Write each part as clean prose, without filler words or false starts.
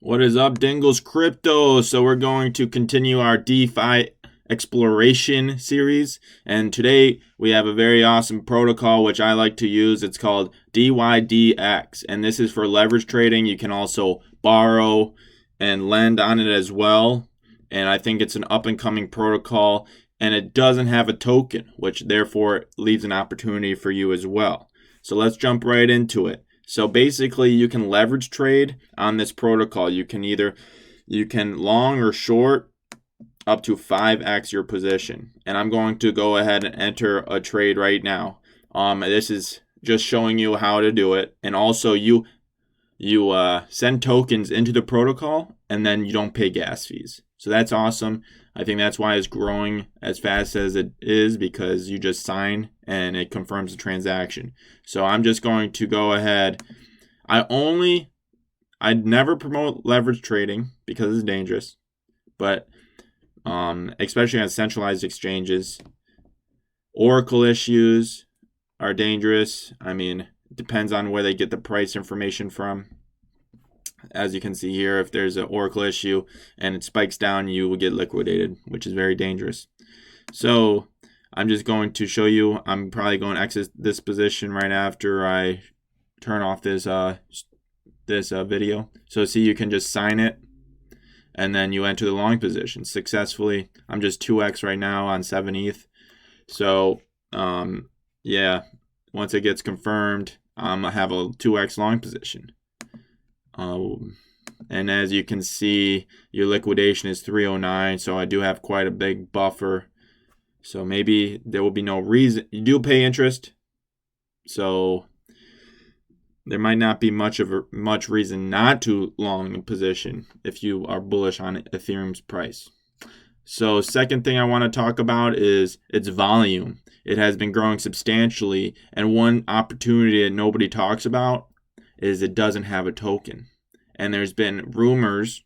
What is up, Dingoos Crypto? So we're going to continue our DeFi exploration series, and today we have a very awesome protocol which I like to use. It's called DYDX, and this is for leverage trading. You can also borrow and lend on it as well, and I think it's an up-and-coming protocol, and it doesn't have a token, which therefore leaves an opportunity for you as well. So let's jump right into it. So basically, you can leverage trade on this protocol. You can long or short up to 5x your position. And I'm going to go ahead and enter a trade right now. This is just showing you how to do it. And also, you send tokens into the protocol, and then you don't pay gas fees. So that's awesome. I think that's why it's growing as fast as it is, because you just sign and it confirms the transaction. So I'm just going to go ahead. I'd never promote leverage trading because it's dangerous, but especially on centralized exchanges. Oracle issues are dangerous. I mean, it depends on where they get the price information from. As you can see here, if there's an Oracle issue and it spikes down, you will get liquidated, which is very dangerous. So I'm just going to show you. I'm probably going to exit this position right after I turn off this video. So see, you can just sign it, and then you enter the long position successfully. I'm just 2x right now on 7 ETH. So yeah, once it gets confirmed, I have a 2x long position. And as you can see, your liquidation is 309, so I do have quite a big buffer. So maybe there will be no reason. You do pay interest, so there might not be much reason not to long a position if you are bullish on Ethereum's price. So second thing I want to talk about is its volume. It has been growing substantially, and one opportunity that nobody talks about is it doesn't have a token. And there's been rumors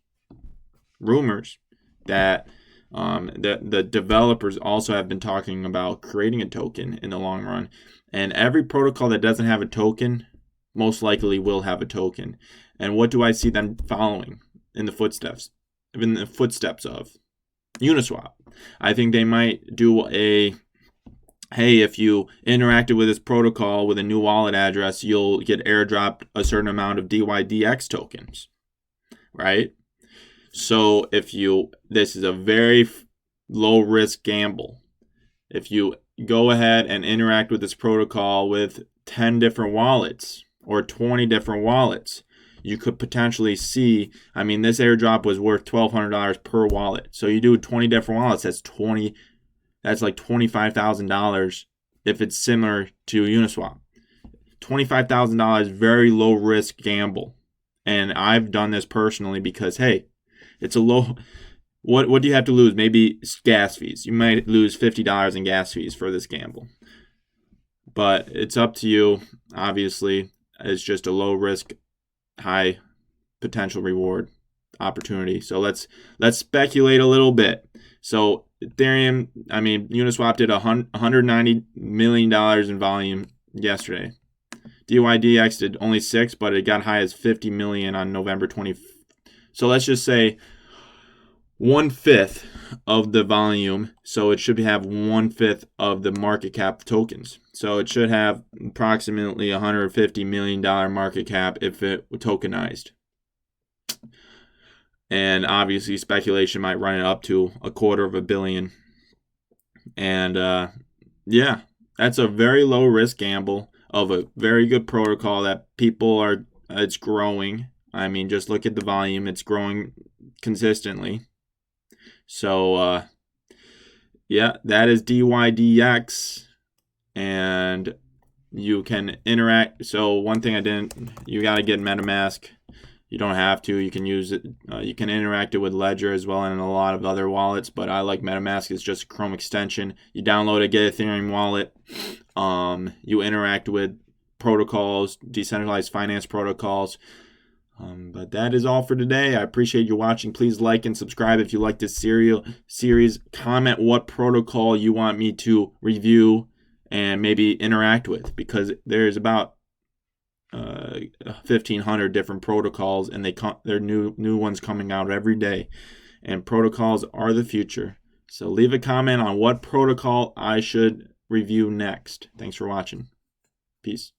that the developers also have been talking about creating a token in the long run. And every protocol that doesn't have a token most likely will have a token. And what do I see them following in the footsteps of Uniswap? I think they might do hey, if you interacted with this protocol with a new wallet address, you'll get airdropped a certain amount of DYDX tokens, right? So this is a very low risk gamble. If you go ahead and interact with this protocol with 10 different wallets or 20 different wallets, you could potentially see, I mean, this airdrop was worth $1,200 per wallet. So you do 20 different wallets, that's like $25,000 if it's similar to Uniswap. $25,000, very low risk gamble. And I've done this personally because, hey, it's a low. What do you have to lose? Maybe gas fees. You might lose $50 in gas fees for this gamble. But it's up to you. Obviously, it's just a low risk, high potential reward opportunity. So let's speculate a little bit. So Ethereum, I mean, Uniswap did $190 million in volume yesterday. DYDX did only 6, but it got high as 50 million on November 20th. So let's just say 1/5 of the volume. So it should have 1/5 of the market cap tokens. So it should have approximately $150 million market cap if it were tokenized. And obviously, speculation might run it up to $250 million. And yeah, that's a very low risk gamble of a very good protocol that it's growing. I mean, just look at the volume. It's growing consistently. So, yeah, that is DYDX. And you can interact. So one thing you got to get MetaMask. You don't have to. You can use it. You can interact it with Ledger as well and a lot of other wallets. But I like MetaMask. It's just a Chrome extension. You download it, get Ethereum wallet. You interact with protocols, decentralized finance protocols. But that is all for today. I appreciate you watching. Please like and subscribe if you like this series. Comment what protocol you want me to review and maybe interact with, because there's about 1,500 different protocols, and there are new ones coming out every day. And protocols are the future. So leave a comment on what protocol I should review next. Thanks for watching. Peace.